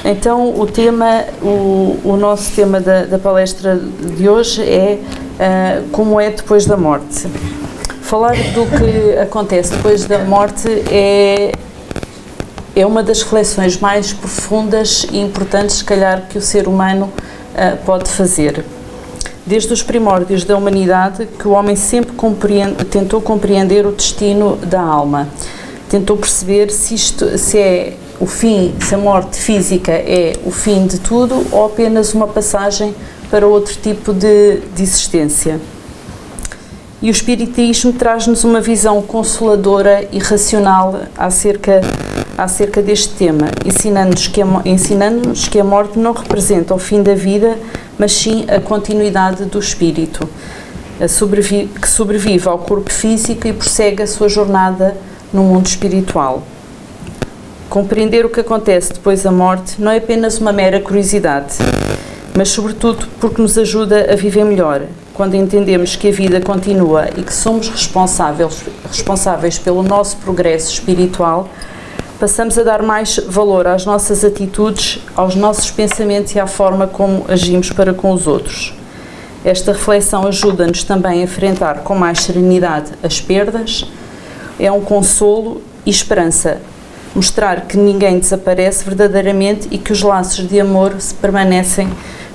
Então o nosso tema da palestra de hoje é como é depois da morte. Falar do que acontece depois da morte é uma das reflexões mais profundas e importantes, se calhar, que o ser humano pode fazer. Desde os primórdios da humanidade, que o homem sempre tentou compreender o destino da alma. Tentou perceber se é o fim, se a morte física é o fim de tudo ou apenas uma passagem para outro tipo de existência. E o Espiritismo traz-nos uma visão consoladora e racional acerca deste tema, ensinando-nos que a morte não representa o fim da vida, mas sim a continuidade do espírito, que sobrevive ao corpo físico e prossegue a sua jornada no mundo espiritual. Compreender o que acontece depois da morte não é apenas uma mera curiosidade, mas sobretudo porque nos ajuda a viver melhor, quando entendemos que a vida continua e que somos responsáveis pelo nosso progresso espiritual. Passamos a dar mais valor às nossas atitudes, aos nossos pensamentos e à forma como agimos para com os outros. Esta reflexão ajuda-nos também a enfrentar com mais serenidade as perdas, é um consolo e esperança, mostrar que ninguém desaparece verdadeiramente e que os laços de amor se permanecem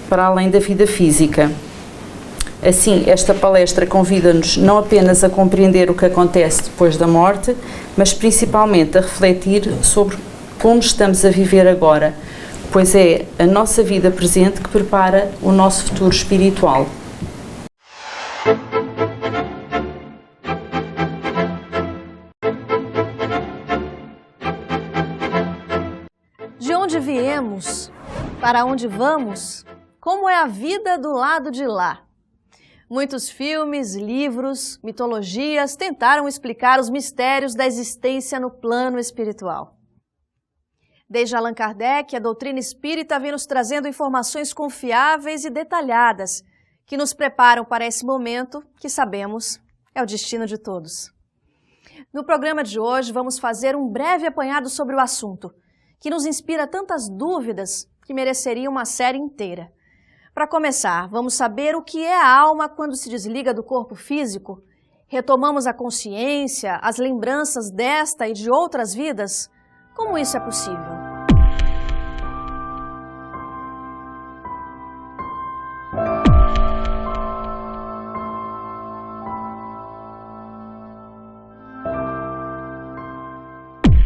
para além da vida física. Assim, esta palestra convida-nos não apenas a compreender o que acontece depois da morte, mas principalmente a refletir sobre como estamos a viver agora, pois é a nossa vida presente que prepara o nosso futuro espiritual. De onde viemos? Para onde vamos? Como é a vida do lado de lá? Muitos filmes, livros, mitologias tentaram explicar os mistérios da existência no plano espiritual. Desde Allan Kardec, a doutrina espírita vem nos trazendo informações confiáveis e detalhadas que nos preparam para esse momento que sabemos é o destino de todos. No programa de hoje, vamos fazer um breve apanhado sobre o assunto, que nos inspira tantas dúvidas que mereceria uma série inteira. Para começar, vamos saber o que é a alma quando se desliga do corpo físico? Retomamos a consciência, as lembranças desta e de outras vidas? Como isso é possível?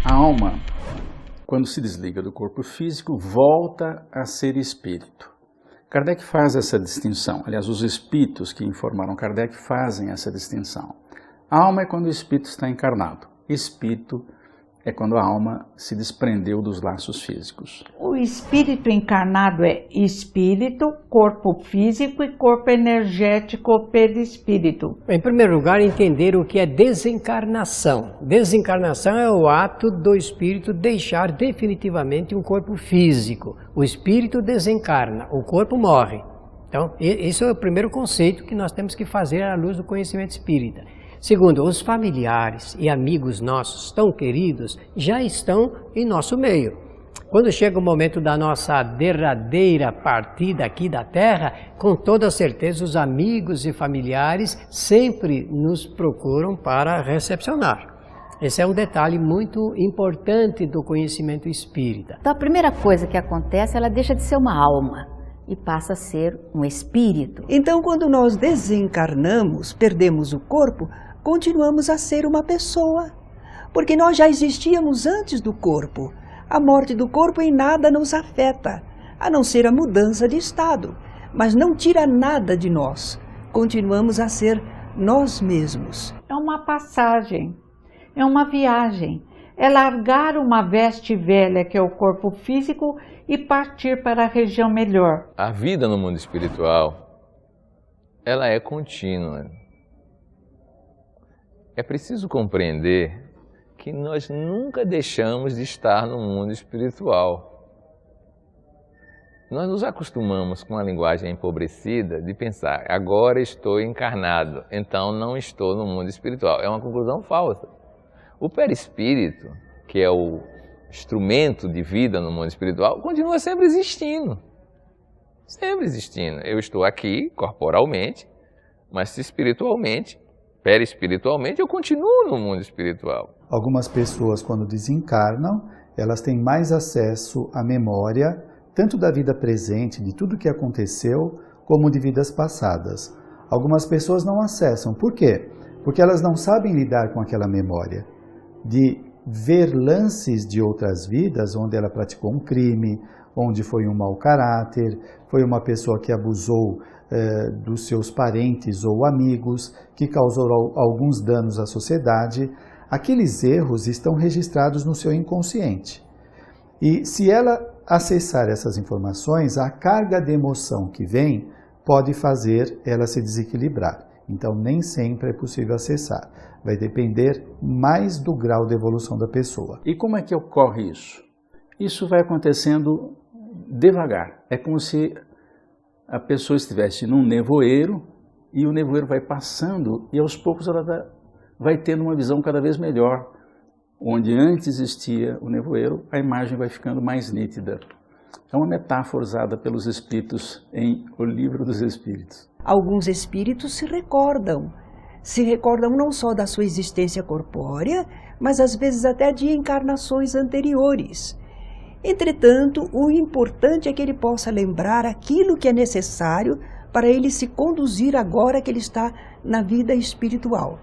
A alma, quando se desliga do corpo físico, volta a ser espírito. Kardec faz essa distinção, aliás, os espíritos que informaram Kardec fazem essa distinção. A alma é quando o espírito está encarnado, espírito é quando a alma se desprendeu dos laços físicos. O espírito encarnado é espírito, corpo físico e corpo energético perispírito. Em primeiro lugar, entender o que é desencarnação. Desencarnação é o ato do espírito deixar definitivamente um corpo físico. O espírito desencarna, o corpo morre. Então, esse é o primeiro conceito que nós temos que fazer à luz do conhecimento espírita. Segundo, os familiares e amigos nossos tão queridos já estão em nosso meio. Quando chega o momento da nossa derradeira partida aqui da Terra, com toda certeza os amigos e familiares sempre nos procuram para recepcionar. Esse é um detalhe muito importante do conhecimento espírita. Então a primeira coisa que acontece, ela deixa de ser uma alma e passa a ser um espírito. Então quando nós desencarnamos, perdemos o corpo, continuamos a ser uma pessoa, porque nós já existíamos antes do corpo. A morte do corpo em nada nos afeta, a não ser a mudança de estado, mas não tira nada de nós. Continuamos a ser nós mesmos. É uma passagem, é uma viagem, é largar uma veste velha que é o corpo físico e partir para a região melhor. A vida no mundo espiritual, ela é contínua. É preciso compreender que nós nunca deixamos de estar no mundo espiritual. Nós nos acostumamos com a linguagem empobrecida de pensar, agora estou encarnado, então não estou no mundo espiritual. É uma conclusão falsa. O perispírito, que é o instrumento de vida no mundo espiritual, continua sempre existindo. Sempre existindo. Eu estou aqui, corporalmente, mas espiritualmente, perispiritualmente, eu continuo no mundo espiritual. Algumas pessoas, quando desencarnam, elas têm mais acesso à memória, tanto da vida presente, de tudo que aconteceu, como de vidas passadas. Algumas pessoas não acessam. Por quê? Porque elas não sabem lidar com aquela memória. De ver lances de outras vidas, onde ela praticou um crime, onde foi um mau caráter, foi uma pessoa que abusou dos seus parentes ou amigos, que causou alguns danos à sociedade. Aqueles erros estão registrados no seu inconsciente. E se ela acessar essas informações, a carga de emoção que vem pode fazer ela se desequilibrar. Então, nem sempre é possível acessar. Vai depender mais do grau de evolução da pessoa. E como é que ocorre isso? Isso vai acontecendo devagar. É como se a pessoa estivesse num nevoeiro e o nevoeiro vai passando e aos poucos ela vai tendo uma visão cada vez melhor. Onde antes existia o nevoeiro, a imagem vai ficando mais nítida. É uma metáfora usada pelos espíritos em O Livro dos Espíritos. Alguns espíritos se recordam não só da sua existência corpórea, mas às vezes até de encarnações anteriores. Entretanto, o importante é que ele possa lembrar aquilo que é necessário para ele se conduzir agora que ele está na vida espiritual.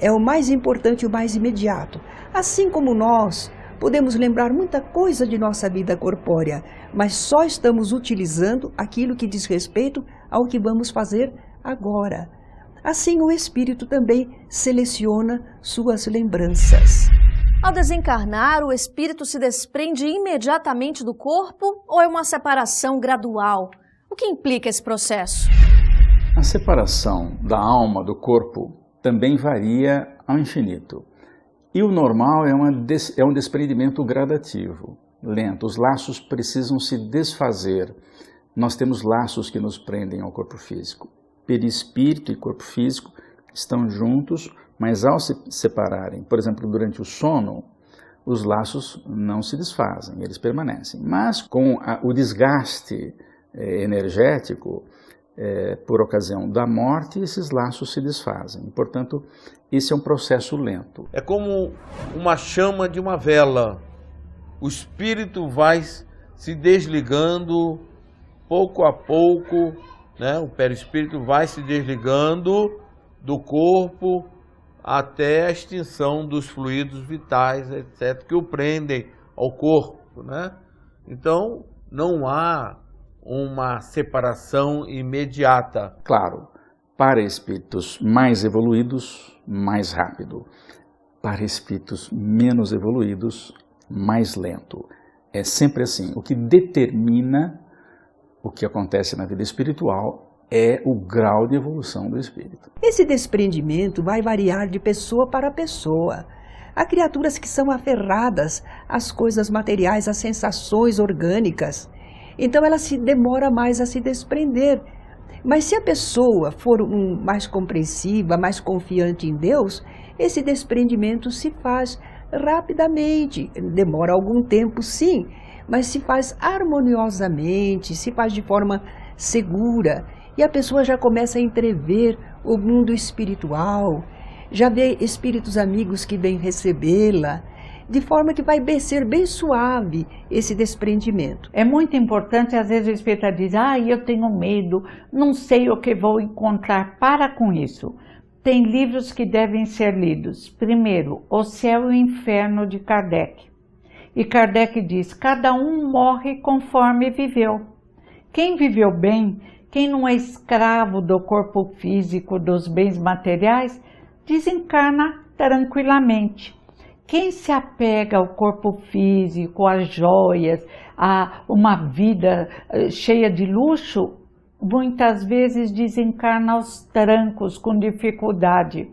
É o mais importante e o mais imediato. Assim como nós podemos lembrar muita coisa de nossa vida corpórea, mas só estamos utilizando aquilo que diz respeito ao que vamos fazer agora. Assim, o espírito também seleciona suas lembranças. Ao desencarnar, o espírito se desprende imediatamente do corpo ou é uma separação gradual? O que implica esse processo? A separação da alma do corpo também varia ao infinito. E o normal é um desprendimento gradativo, lento. Os laços precisam se desfazer. Nós temos laços que nos prendem ao corpo físico. Perispírito e corpo físico estão juntos, mas ao se separarem, por exemplo, durante o sono, os laços não se desfazem, eles permanecem. Mas com o desgaste energético, por ocasião da morte, esses laços se desfazem. Portanto, esse é um processo lento. É como uma chama de uma vela. O espírito vai se desligando pouco a pouco, né? O perispírito vai se desligando do corpo até a extinção dos fluidos vitais, etc., que o prendem ao corpo, né? Então, não há uma separação imediata. Claro, para espíritos mais evoluídos, mais rápido. Para espíritos menos evoluídos, mais lento. É sempre assim. O que determina o que acontece na vida espiritual é o grau de evolução do espírito. Esse desprendimento vai variar de pessoa para pessoa. Há criaturas que são aferradas às coisas materiais, às sensações orgânicas. Então ela se demora mais a se desprender. Mas se a pessoa for mais compreensiva, mais confiante em Deus, esse desprendimento se faz rapidamente. Demora algum tempo, sim, mas se faz harmoniosamente, se faz de forma segura. E a pessoa já começa a entrever o mundo espiritual, já vê espíritos amigos que vêm recebê-la, de forma que vai ser bem suave esse desprendimento. É muito importante, às vezes o espírita diz, eu tenho medo, não sei o que vou encontrar. Para com isso. Tem livros que devem ser lidos. Primeiro, O Céu e o Inferno, de Kardec. E Kardec diz, cada um morre conforme viveu. Quem viveu bem, quem não é escravo do corpo físico, dos bens materiais, desencarna tranquilamente. Quem se apega ao corpo físico, às joias, a uma vida cheia de luxo, muitas vezes desencarna aos trancos, com dificuldade.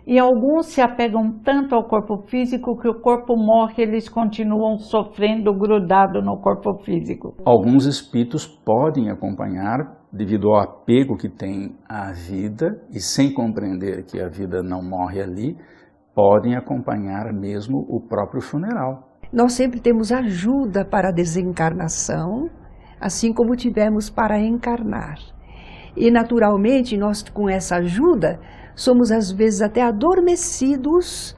E alguns se apegam tanto ao corpo físico que o corpo morre, eles continuam sofrendo grudado no corpo físico. Alguns espíritos podem acompanhar, devido ao apego que tem à vida, e sem compreender que a vida não morre ali, podem acompanhar mesmo o próprio funeral. Nós sempre temos ajuda para a desencarnação, assim como tivemos para encarnar. E naturalmente, nós com essa ajuda, somos às vezes até adormecidos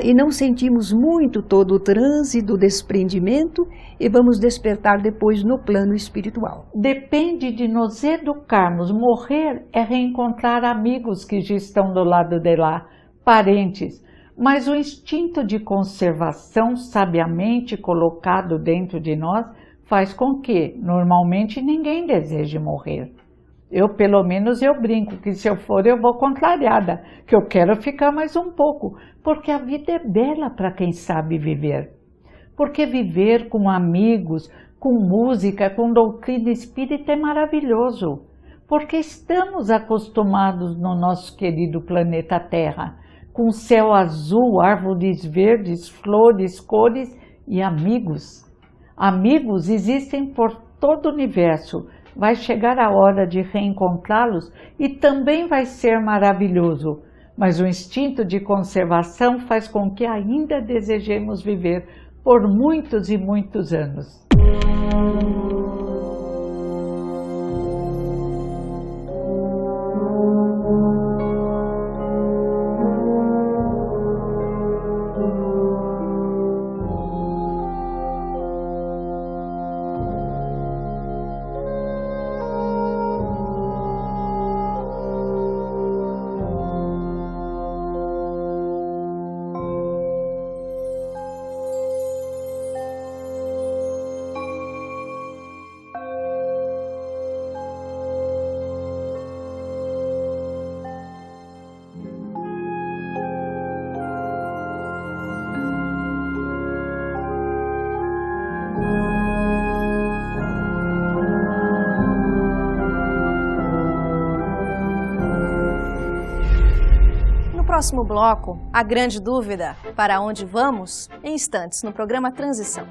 e não sentimos muito todo o transe do desprendimento e vamos despertar depois no plano espiritual. Depende de nos educarmos. Morrer é reencontrar amigos que já estão do lado de lá, parentes. Mas o instinto de conservação, sabiamente colocado dentro de nós, faz com que, normalmente, ninguém deseje morrer. Pelo menos, eu brinco que se eu for, eu vou contrariada, que eu quero ficar mais um pouco, porque a vida é bela para quem sabe viver. Porque viver com amigos, com música, com doutrina espírita é maravilhoso. Porque estamos acostumados no nosso querido planeta Terra, com céu azul, árvores verdes, flores, cores e amigos. Amigos existem por todo o universo. Vai chegar a hora de reencontrá-los e também vai ser maravilhoso. Mas o instinto de conservação faz com que ainda desejemos viver por muitos e muitos anos. No próximo bloco, a grande dúvida, para onde vamos? Em instantes, no programa Transição.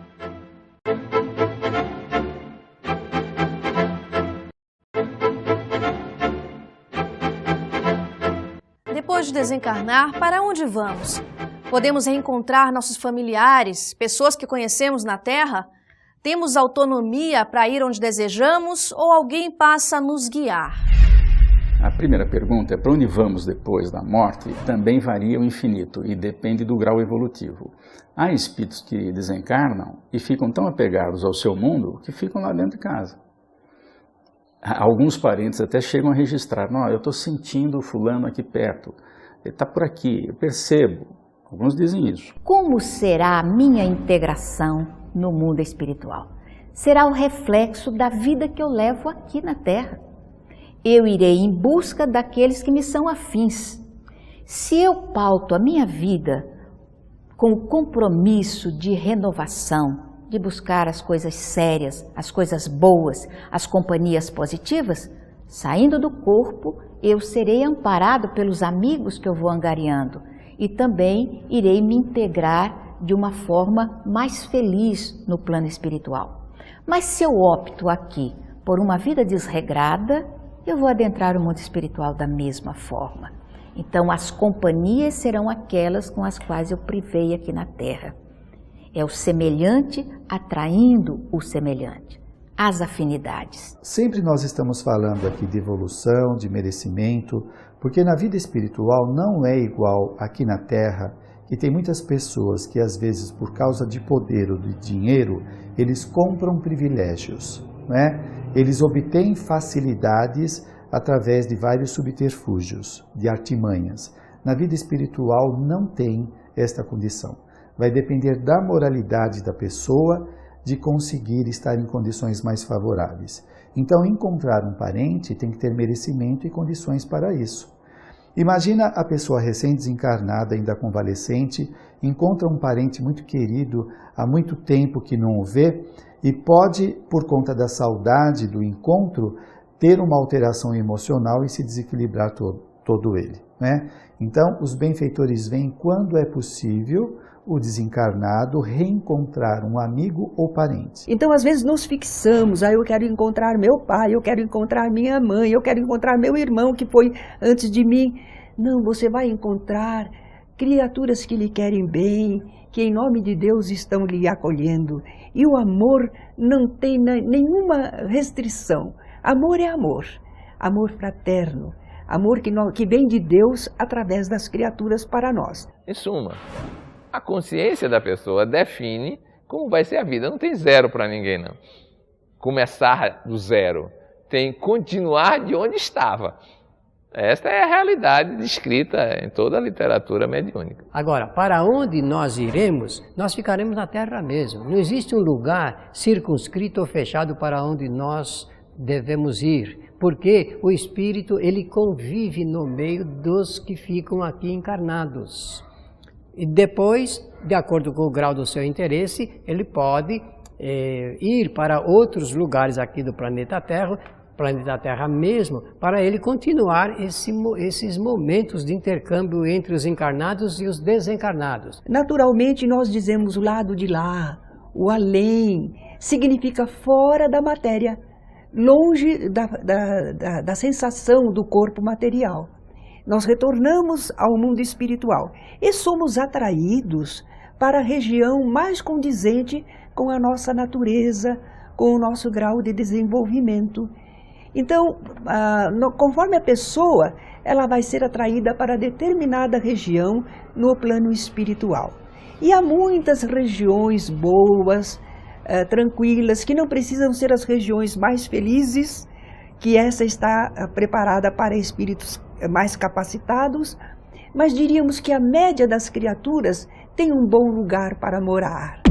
Depois de desencarnar, para onde vamos? Podemos reencontrar nossos familiares, pessoas que conhecemos na Terra? Temos autonomia para ir onde desejamos ou alguém passa a nos guiar? A primeira pergunta é para onde vamos depois da morte, também varia o infinito e depende do grau evolutivo. Há espíritos que desencarnam e ficam tão apegados ao seu mundo que ficam lá dentro de casa. Alguns parentes até chegam a registrar, não, eu estou sentindo o fulano aqui perto, ele está por aqui, eu percebo. Alguns dizem isso. Como será a minha integração no mundo espiritual? Será o reflexo da vida que eu levo aqui na Terra. Eu irei em busca daqueles que me são afins. Se eu pauto a minha vida com o compromisso de renovação, de buscar as coisas sérias, as coisas boas, as companhias positivas, saindo do corpo, eu serei amparado pelos amigos que eu vou angariando e também irei me integrar de uma forma mais feliz no plano espiritual. Mas se eu opto aqui por uma vida desregrada, eu vou adentrar o mundo espiritual da mesma forma. Então, as companhias serão aquelas com as quais eu privei aqui na Terra. É o semelhante atraindo o semelhante, as afinidades. Sempre nós estamos falando aqui de evolução, de merecimento, porque na vida espiritual não é igual aqui na Terra, que tem muitas pessoas que às vezes por causa de poder ou de dinheiro, eles compram privilégios, né? Eles obtêm facilidades através de vários subterfúgios, de artimanhas. Na vida espiritual não tem esta condição. Vai depender da moralidade da pessoa de conseguir estar em condições mais favoráveis. Então, encontrar um parente tem que ter merecimento e condições para isso. Imagina a pessoa recém-desencarnada, ainda convalescente, encontra um parente muito querido, há muito tempo que não o vê, e pode, por conta da saudade do encontro, ter uma alteração emocional e se desequilibrar todo ele, né? Então, os benfeitores veem quando é possível o desencarnado reencontrar um amigo ou parente. Então, às vezes, nos fixamos, eu quero encontrar meu pai, eu quero encontrar minha mãe, eu quero encontrar meu irmão que foi antes de mim. Não, você vai encontrar criaturas que lhe querem bem, que em nome de Deus estão lhe acolhendo. E o amor não tem nenhuma restrição. Amor é amor, amor fraterno, amor que vem de Deus através das criaturas para nós. Em suma, a consciência da pessoa define como vai ser a vida. Não tem zero para ninguém, não. Começar do zero. Tem continuar de onde estava. Esta é a realidade descrita em toda a literatura mediúnica. Agora, para onde nós iremos, nós ficaremos na Terra mesmo. Não existe um lugar circunscrito ou fechado para onde nós devemos ir, porque o espírito ele convive no meio dos que ficam aqui encarnados. E depois, de acordo com o grau do seu interesse, ele pode ir para outros lugares aqui do planeta Terra mesmo, para ele continuar esses momentos de intercâmbio entre os encarnados e os desencarnados. Naturalmente, nós dizemos o lado de lá, o além, significa fora da matéria, longe da sensação do corpo material. Nós retornamos ao mundo espiritual e somos atraídos para a região mais condizente com a nossa natureza, com o nosso grau de desenvolvimento. Então, conforme a pessoa, ela vai ser atraída para determinada região no plano espiritual. E há muitas regiões boas, tranquilas, que não precisam ser as regiões mais felizes, que essa está preparada para espíritos mais capacitados, mas diríamos que a média das criaturas tem um bom lugar para morar.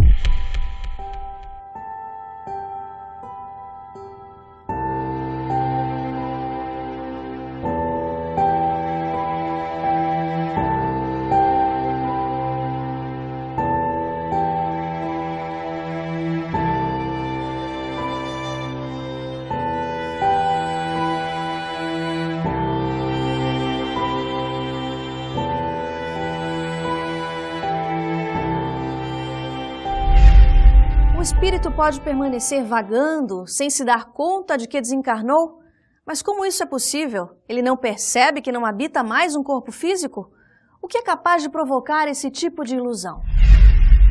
O espírito pode permanecer vagando sem se dar conta de que desencarnou? Mas como isso é possível? Ele não percebe que não habita mais um corpo físico? O que é capaz de provocar esse tipo de ilusão?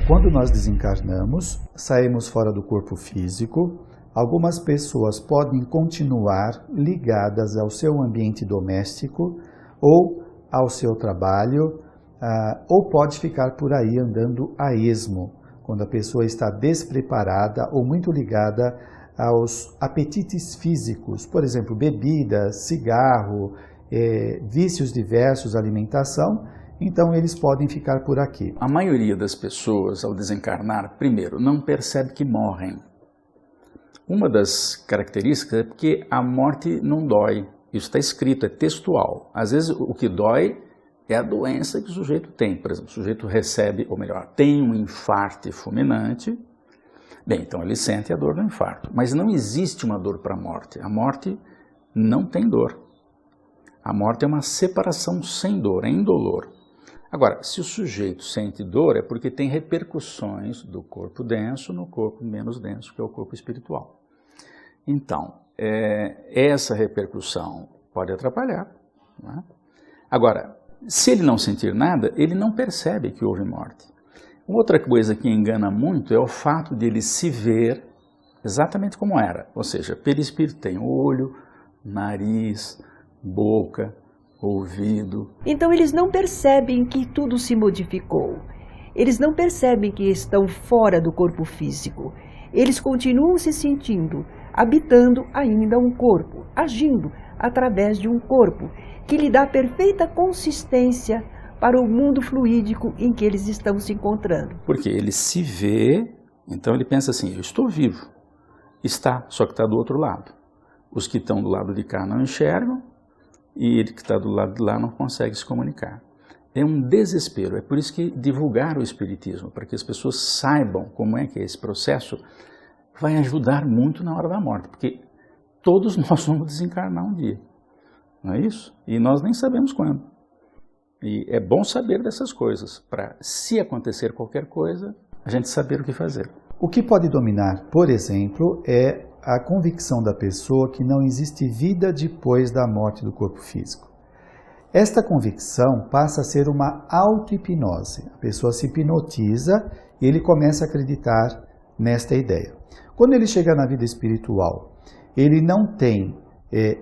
Quando nós desencarnamos, saímos fora do corpo físico, algumas pessoas podem continuar ligadas ao seu ambiente doméstico ou ao seu trabalho, ou pode ficar por aí andando a esmo, quando a pessoa está despreparada ou muito ligada aos apetites físicos, por exemplo, bebida, cigarro, vícios diversos, alimentação, então eles podem ficar por aqui. A maioria das pessoas, ao desencarnar, primeiro, não percebe que morrem. Uma das características é porque a morte não dói. Isso está escrito, é textual. Às vezes o que dói é a doença que o sujeito tem. Por exemplo, o sujeito recebe, ou melhor, tem um infarto fulminante, bem, então ele sente a dor do infarto. Mas não existe uma dor para a morte. A morte não tem dor. A morte é uma separação sem dor, é indolor. Agora, se o sujeito sente dor, é porque tem repercussões do corpo denso no corpo menos denso, que é o corpo espiritual. Então, essa repercussão pode atrapalhar, não é? Agora, se ele não sentir nada, ele não percebe que houve morte. Outra coisa que engana muito é o fato de ele se ver exatamente como era. Ou seja, perispírito tem olho, nariz, boca, ouvido. Então eles não percebem que tudo se modificou. Eles não percebem que estão fora do corpo físico. Eles continuam se sentindo, habitando ainda um corpo, agindo através de um corpo, que lhe dá perfeita consistência para o mundo fluídico em que eles estão se encontrando. Porque ele se vê, então ele pensa assim, eu estou vivo. Está, só que está do outro lado. Os que estão do lado de cá não enxergam, e ele que está do lado de lá não consegue se comunicar. É um desespero, é por isso que divulgar o Espiritismo, para que as pessoas saibam como é que é esse processo, vai ajudar muito na hora da morte, porque todos nós vamos desencarnar um dia. Não é isso? E nós nem sabemos quando. E é bom saber dessas coisas, para se acontecer qualquer coisa, a gente saber o que fazer. O que pode dominar, por exemplo, é a convicção da pessoa que não existe vida depois da morte do corpo físico. Esta convicção passa a ser uma auto-hipnose. A pessoa se hipnotiza e ele começa a acreditar nesta ideia. Quando ele chega na vida espiritual, ele não tem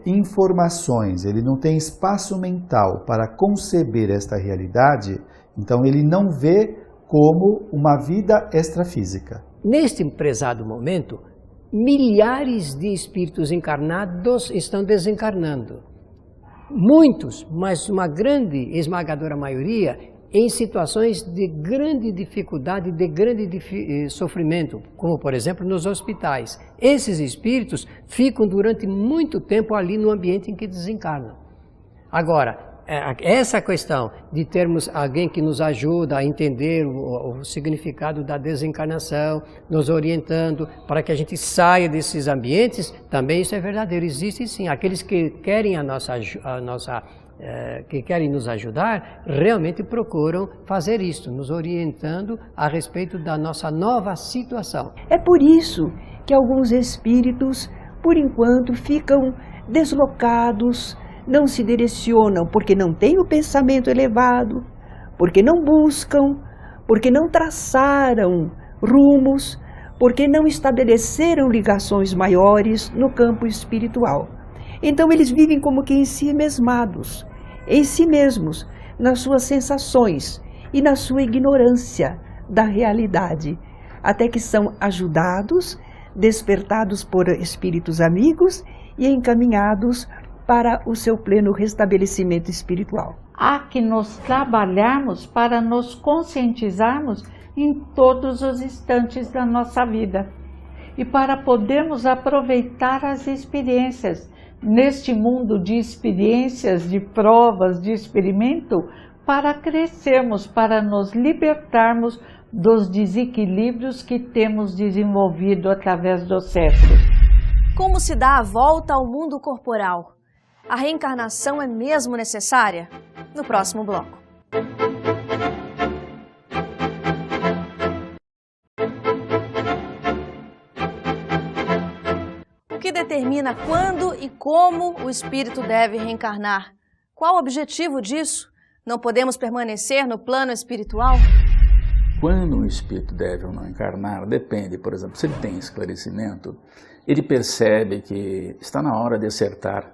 informações, ele não tem espaço mental para conceber esta realidade, então ele não vê como uma vida extrafísica. Neste prezado momento, milhares de espíritos encarnados estão desencarnando. Muitos, mas uma grande, esmagadora maioria, em situações de grande dificuldade, de grande sofrimento, como por exemplo nos hospitais. Esses espíritos ficam durante muito tempo ali no ambiente em que desencarnam. Agora, essa questão de termos alguém que nos ajuda a entender o significado da desencarnação, nos orientando para que a gente saia desses ambientes, também isso é verdadeiro. Existe sim. Aqueles que querem que querem nos ajudar, realmente procuram fazer isso, nos orientando a respeito da nossa nova situação. É por isso que alguns espíritos, por enquanto, ficam deslocados, não se direcionam porque não têm o pensamento elevado, porque não buscam, porque não traçaram rumos, porque não estabeleceram ligações maiores no campo espiritual. Então eles vivem como que em si mesmados, em si mesmos, nas suas sensações e na sua ignorância da realidade, até que são ajudados, despertados por espíritos amigos e encaminhados para o seu pleno restabelecimento espiritual. Há que nos trabalharmos para nos conscientizarmos em todos os instantes da nossa vida e para podermos aproveitar as experiências neste mundo de experiências, de provas, de experimento, para crescermos, para nos libertarmos dos desequilíbrios que temos desenvolvido através dos séculos. Como se dá a volta ao mundo corporal? A reencarnação é mesmo necessária? No próximo bloco. O que determina quando e como o espírito deve reencarnar? Qual o objetivo disso? Não podemos permanecer no plano espiritual? Quando um espírito deve ou não encarnar, depende, por exemplo, se ele tem esclarecimento, ele percebe que está na hora de acertar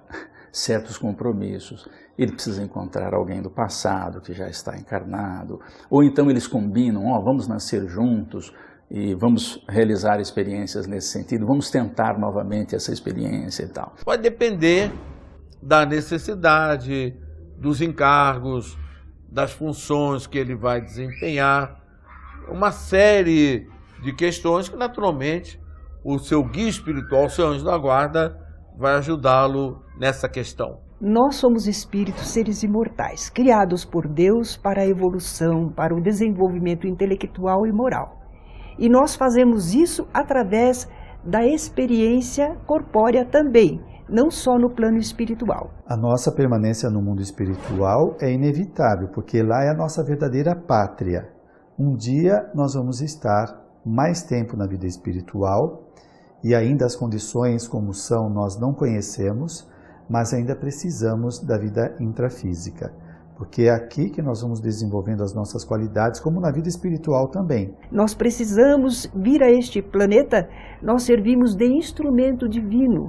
certos compromissos, ele precisa encontrar alguém do passado que já está encarnado, ou então eles combinam, vamos nascer juntos e vamos realizar experiências nesse sentido, vamos tentar novamente essa experiência e tal. Vai depender da necessidade, dos encargos, das funções que ele vai desempenhar, uma série de questões que naturalmente o seu guia espiritual, o seu anjo da guarda, vai ajudá-lo nessa questão. Nós somos espíritos, seres imortais, criados por Deus para a evolução, para o desenvolvimento intelectual e moral. E nós fazemos isso através da experiência corpórea também, não só no plano espiritual. A nossa permanência no mundo espiritual é inevitável, porque lá é a nossa verdadeira pátria. Um dia nós vamos estar mais tempo na vida espiritual, e ainda as condições como são nós não conhecemos, mas ainda precisamos da vida intrafísica, porque é aqui que nós vamos desenvolvendo as nossas qualidades, como na vida espiritual também. Nós precisamos vir a este planeta, nós servimos de instrumento divino,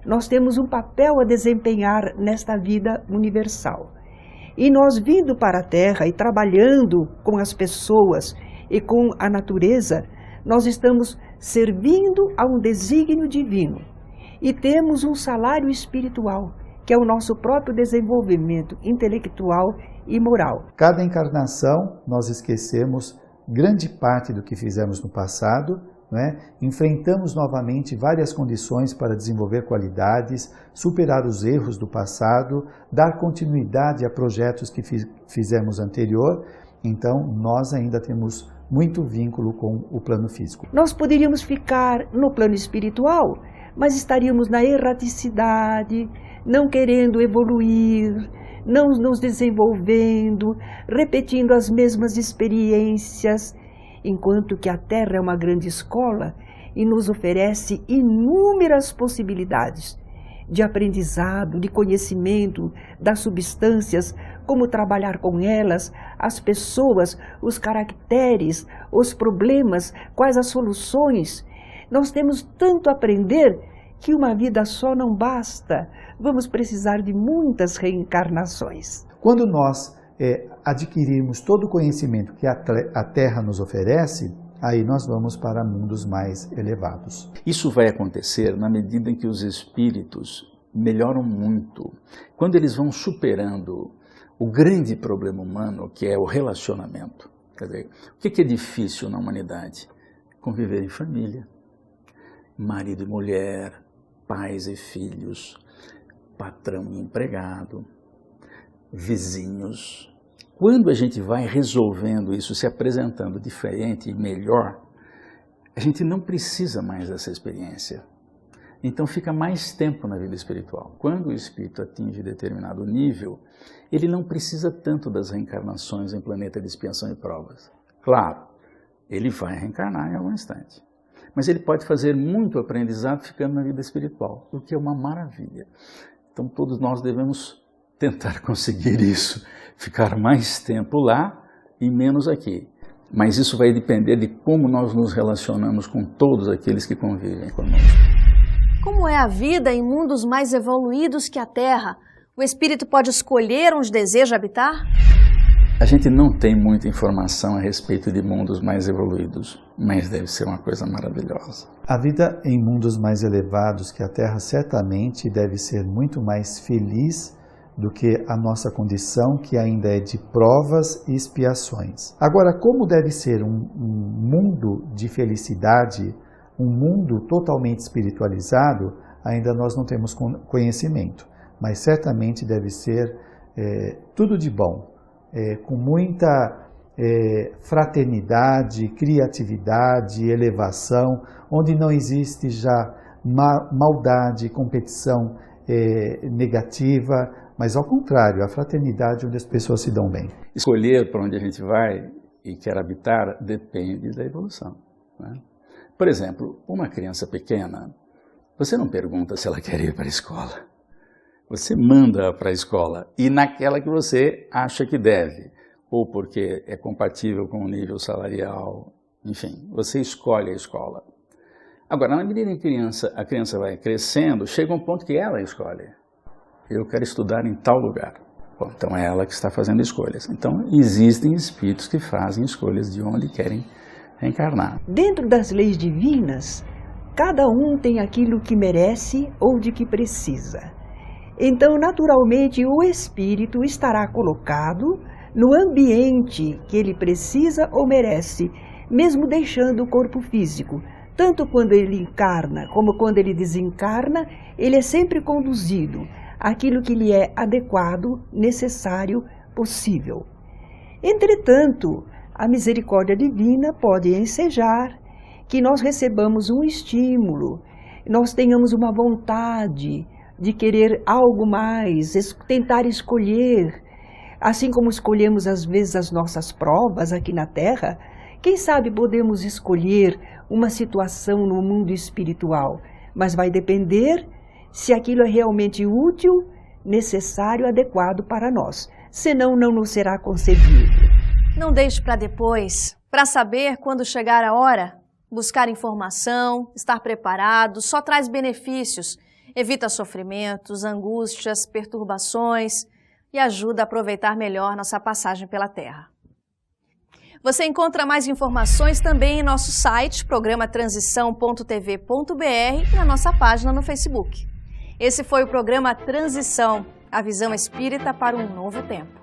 nós temos um papel a desempenhar nesta vida universal. E nós vindo para a Terra e trabalhando com as pessoas e com a natureza, nós estamos servindo a um desígnio divino e temos um salário espiritual, que é o nosso próprio desenvolvimento intelectual e moral. Cada encarnação nós esquecemos grande parte do que fizemos no passado, enfrentamos novamente várias condições para desenvolver qualidades, superar os erros do passado, dar continuidade a projetos que fizemos anterior, então nós ainda temos muito vínculo com o plano físico. Nós poderíamos ficar no plano espiritual, mas estaríamos na erraticidade, não querendo evoluir, não nos desenvolvendo, repetindo as mesmas experiências, enquanto que a Terra é uma grande escola e nos oferece inúmeras possibilidades de aprendizado, de conhecimento das substâncias, como trabalhar com elas, as pessoas, os caracteres, os problemas, quais as soluções. Nós temos tanto a aprender que uma vida só não basta. Vamos precisar de muitas reencarnações. Quando nós adquirirmos todo o conhecimento que a Terra nos oferece, aí nós vamos para mundos mais elevados. Isso vai acontecer na medida em que os espíritos melhoram muito. Quando eles vão superando o grande problema humano, que é o relacionamento. Quer dizer, o que é difícil na humanidade? Conviver em família. Marido e mulher, pais e filhos, patrão e empregado, vizinhos. Quando a gente vai resolvendo isso, se apresentando diferente e melhor, a gente não precisa mais dessa experiência. Então fica mais tempo na vida espiritual. Quando o espírito atinge determinado nível, ele não precisa tanto das reencarnações em planeta de expiação e provas. Claro, ele vai reencarnar em algum instante. Mas ele pode fazer muito aprendizado ficando na vida espiritual, o que é uma maravilha. Então todos nós devemos tentar conseguir isso, ficar mais tempo lá e menos aqui. Mas isso vai depender de como nós nos relacionamos com todos aqueles que convivem conosco. Como é a vida em mundos mais evoluídos que a Terra? O espírito pode escolher onde deseja habitar? A gente não tem muita informação a respeito de mundos mais evoluídos, mas deve ser uma coisa maravilhosa. A vida em mundos mais elevados que a Terra certamente deve ser muito mais feliz do que a nossa condição, que ainda é de provas e expiações. Agora, como deve ser um mundo de felicidade, um mundo totalmente espiritualizado, ainda nós não temos conhecimento, mas certamente deve ser tudo de bom, com muita fraternidade, criatividade, elevação, onde não existe já maldade, competição negativa, mas ao contrário, a fraternidade onde as pessoas se dão bem. Escolher para onde a gente vai e quer habitar depende da evolução, né? Por exemplo, uma criança pequena, você não pergunta se ela quer ir para a escola. Você manda para a escola e naquela que você acha que deve, ou porque é compatível com o nível salarial, enfim, você escolhe a escola. Agora, na medida em que a criança vai crescendo, chega um ponto que ela escolhe. Eu quero estudar em tal lugar. Bom, então é ela que está fazendo escolhas. Então existem espíritos que fazem escolhas de onde querem reencarnar. Dentro das leis divinas, cada um tem aquilo que merece ou de que precisa. Então, naturalmente, o espírito estará colocado no ambiente que ele precisa ou merece, mesmo deixando o corpo físico. Tanto quando ele encarna como quando ele desencarna, ele é sempre conduzido àquilo que lhe é adequado, necessário, possível. Entretanto, a misericórdia divina pode ensejar que nós recebamos um estímulo, nós tenhamos uma vontade de querer algo mais, tentar escolher, assim como escolhemos às vezes as nossas provas aqui na Terra. Quem sabe podemos escolher uma situação no mundo espiritual, mas vai depender se aquilo é realmente útil, necessário, adequado para nós. Senão, não nos será concedido. Não deixe para depois. Para saber quando chegar a hora, buscar informação, estar preparado, só traz benefícios. Evita sofrimentos, angústias, perturbações e ajuda a aproveitar melhor nossa passagem pela Terra. Você encontra mais informações também em nosso site, programatransição.tv.br e na nossa página no Facebook. Esse foi o programa Transição, a visão espírita para um novo tempo.